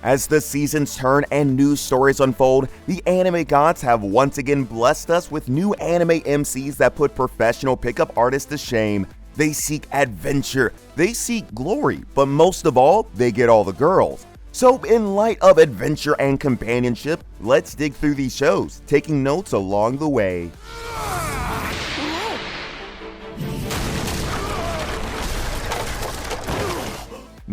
As the seasons turn and new stories unfold, the anime gods have once again blessed us with new anime MCs that put professional pickup artists to shame. They seek adventure, they seek glory, but most of all, they get all the girls. So in light of adventure and companionship, let's dig through these shows, taking notes along the way.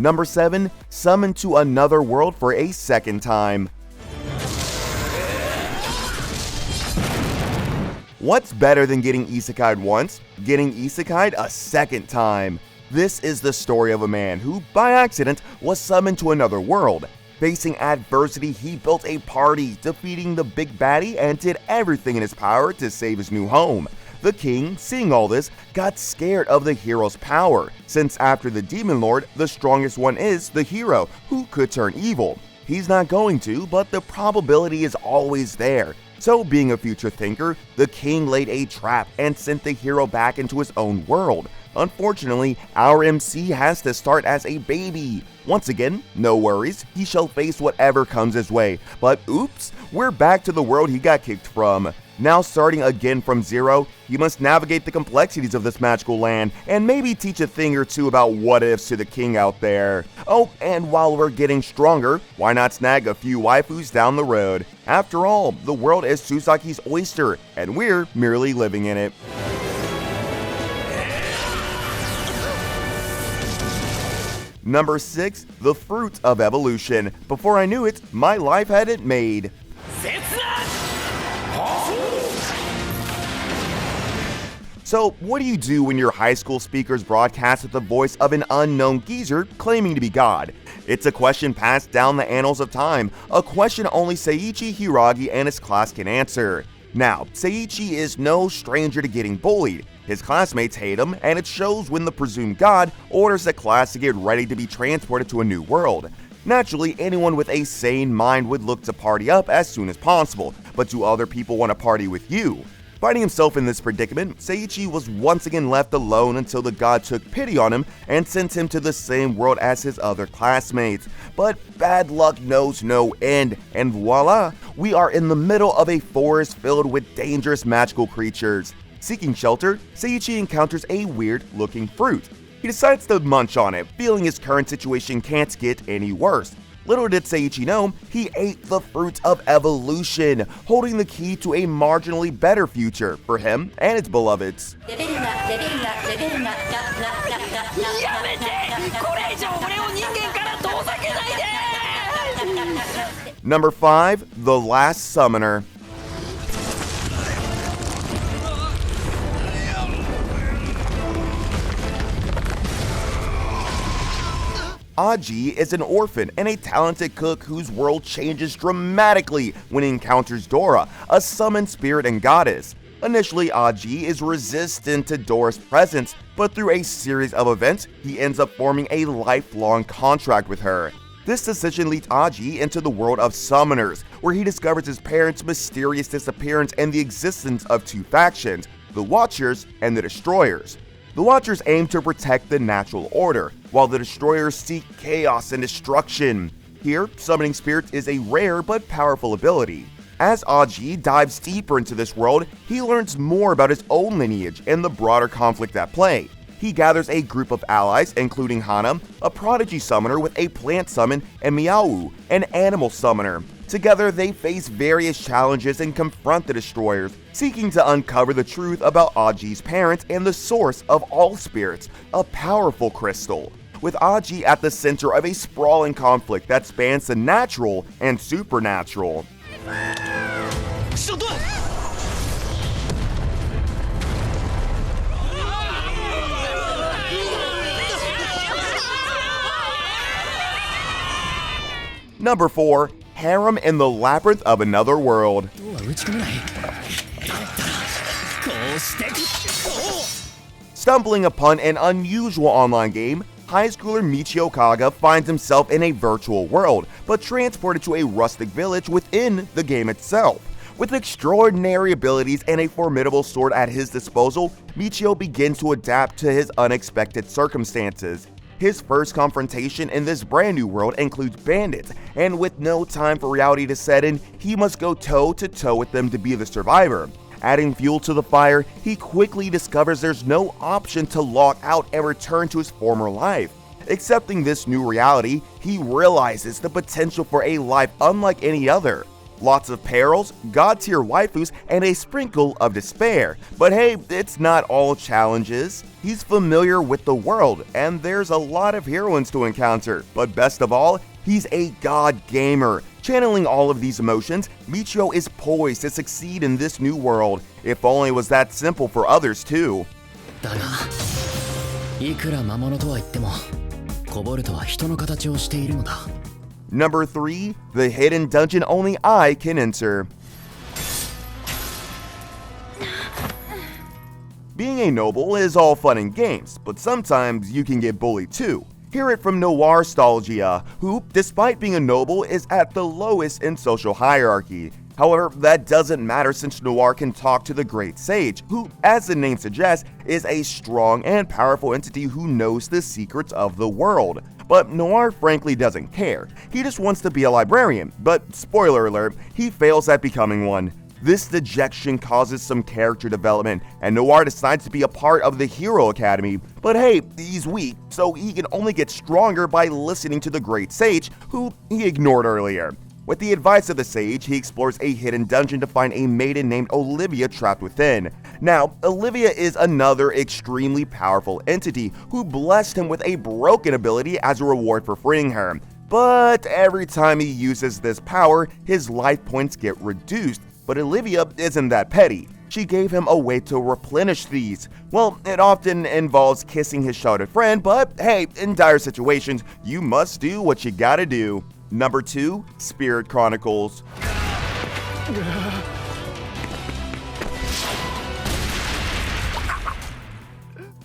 Number 7. Summoned to another world for a second time. What's better than getting isekai'd once? Getting isekai'd a second time. This is the story of a man who, by accident, was summoned to another world. Facing adversity, he built a party, defeating the big baddie, and did everything in his power to save his new home. The king, seeing all this, got scared of the hero's power, since after the demon lord, the strongest one is the hero, who could turn evil. He's not going to, but the probability is always there. So being a future thinker, the king laid a trap and sent the hero back into his own world. Unfortunately, our MC has to start as a baby. Once again, no worries, he shall face whatever comes his way. But oops, we're back to the world he got kicked from. Now starting again from zero, he must navigate the complexities of this magical land and maybe teach a thing or two about what-ifs to the king out there. Oh, and while we're getting stronger, why not snag a few waifus down the road? After all, the world is Tsusaki's oyster, and we're merely living in it. Number 6. The Fruit of Evolution. Before I knew it, my life had it made. So, what do you do when your high school speakers broadcast with the voice of an unknown geezer claiming to be God? It's a question passed down the annals of time, a question only Seiichi Hiragi and his class can answer. Now, Seiichi is no stranger to getting bullied. His classmates hate him, and it shows when the presumed god orders the class to get ready to be transported to a new world. Naturally, anyone with a sane mind would look to party up as soon as possible, but do other people want to party with you? Finding himself in this predicament, Seiichi was once again left alone until the god took pity on him and sent him to the same world as his other classmates. But bad luck knows no end, and voila, we are in the middle of a forest filled with dangerous magical creatures. Seeking shelter, Seiichi encounters a weird-looking fruit. He decides to munch on it, feeling his current situation can't get any worse. Little did Seiichi know, he ate the fruit of evolution, holding the key to a marginally better future for him and his beloveds. Number 5. The Last Summoner. Aji is an orphan and a talented cook whose world changes dramatically when he encounters Dora, a summoned spirit and goddess. Initially, Aji is resistant to Dora's presence, but through a series of events, he ends up forming a lifelong contract with her. This decision leads Aji into the world of summoners, where he discovers his parents' mysterious disappearance and the existence of two factions, the Watchers and the Destroyers. The Watchers aim to protect the natural order, while the Destroyers seek chaos and destruction. Here, summoning spirits is a rare but powerful ability. As Aji dives deeper into this world, he learns more about his own lineage and the broader conflict at play. He gathers a group of allies, including Harem, a prodigy summoner with a plant summon, and Miaowu, an animal summoner. Together, they face various challenges and confront the Destroyers, seeking to uncover the truth about Aji's parents and the source of all spirits, a powerful crystal. With Aji at the center of a sprawling conflict that spans the natural and supernatural. Number 4. Harem in the Labyrinth of Another World. Stumbling upon an unusual online game, high schooler Michio Kaga finds himself in a virtual world, but transported to a rustic village within the game itself. With extraordinary abilities and a formidable sword at his disposal, Michio begins to adapt to his unexpected circumstances. His first confrontation in this brand new world includes bandits, and with no time for reality to set in, he must go toe-to-toe with them to be the survivor. Adding fuel to the fire, he quickly discovers there's no option to log out and return to his former life. Accepting this new reality, he realizes the potential for a life unlike any other. Lots of perils, god-tier waifus, and a sprinkle of despair. But hey, it's not all challenges. He's familiar with the world, and there's a lot of heroines to encounter. But best of all, he's a god gamer. Channeling all of these emotions, Michio is poised to succeed in this new world. If only it was that simple for others too. だが、いくら魔物とは言っても、コボルトは人の形をしているのだ。Number 3. The hidden dungeon only I can enter. Being a noble is all fun and games, but sometimes you can get bullied too. Hear it from Noir-stalgia, who, despite being a noble, is at the lowest in social hierarchy. However, that doesn't matter since Noir can talk to the Great Sage, who, as the name suggests, is a strong and powerful entity who knows the secrets of the world. But Noir frankly doesn't care. He just wants to be a librarian, but spoiler alert, he fails at becoming one. This dejection causes some character development, and Noir decides to be a part of the Hero Academy. But hey, he's weak, so he can only get stronger by listening to the Great Sage, who he ignored earlier. With the advice of the sage, he explores a hidden dungeon to find a maiden named Olivia trapped within. Now, Olivia is another extremely powerful entity who blessed him with a broken ability as a reward for freeing her. But every time he uses this power, his life points get reduced. But Olivia isn't that petty. She gave him a way to replenish these. Well, it often involves kissing his sheltered friend, but hey, in dire situations, you must do what you gotta do. Number 2. Spirit Chronicles.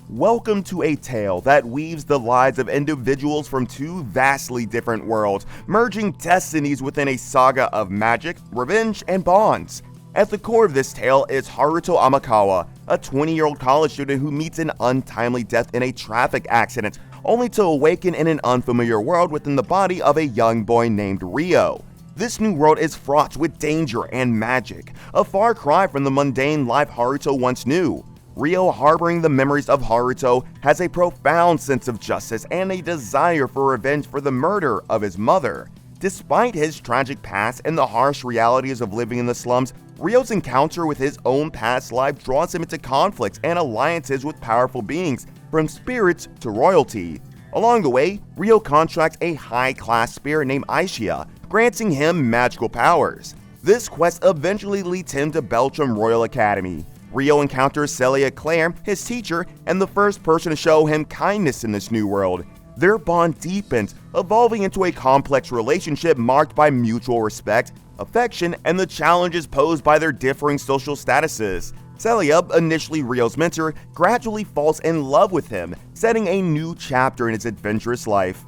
Welcome to a tale that weaves the lives of individuals from two vastly different worlds, merging destinies within a saga of magic, revenge, and bonds. At the core of this tale is Haruto Amakawa, a 20-year-old college student who meets an untimely death in a traffic accident, only to awaken in an unfamiliar world within the body of a young boy named Ryo. This new world is fraught with danger and magic, a far cry from the mundane life Haruto once knew. Ryo, harboring the memories of Haruto, has a profound sense of justice and a desire for revenge for the murder of his mother. Despite his tragic past and the harsh realities of living in the slums, Ryo's encounter with his own past life draws him into conflicts and alliances with powerful beings, from spirits to royalty. Along the way, Ryo contracts a high-class spirit named Aishia, granting him magical powers. This quest eventually leads him to Beltram Royal Academy. Ryo encounters Celia Claire, his teacher, and the first person to show him kindness in this new world. Their bond deepens, evolving into a complex relationship marked by mutual respect, affection, and the challenges posed by their differing social statuses. Celia, initially Ryo's mentor, gradually falls in love with him, setting a new chapter in his adventurous life.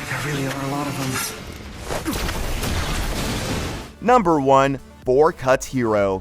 There really are a lot of them. Number 1. Four Cuts Hero.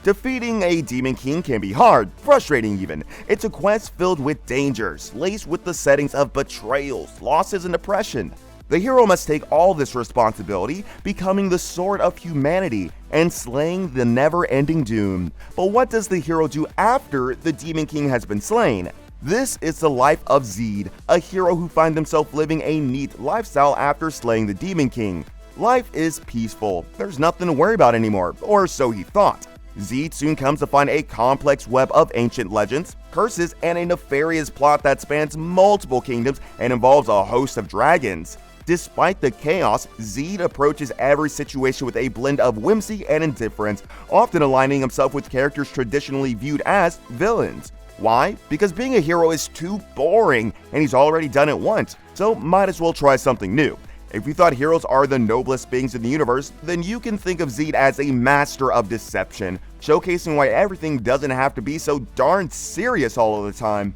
Defeating a Demon King can be hard, frustrating even. It's a quest filled with dangers, laced with the settings of betrayals, losses, and oppression. The hero must take all this responsibility, becoming the sword of humanity and slaying the never-ending doom. But what does the hero do after the Demon King has been slain? This is the life of Zeed, a hero who finds himself living a neat lifestyle after slaying the Demon King. Life is peaceful, there's nothing to worry about anymore, or so he thought. Zeed soon comes to find a complex web of ancient legends, curses, and a nefarious plot that spans multiple kingdoms and involves a host of dragons. Despite the chaos, Zeed approaches every situation with a blend of whimsy and indifference, often aligning himself with characters traditionally viewed as villains. Why? Because being a hero is too boring, and he's already done it once, so might as well try something new. If you thought heroes are the noblest beings in the universe, then you can think of Zeed as a master of deception, showcasing why everything doesn't have to be so darn serious all of the time.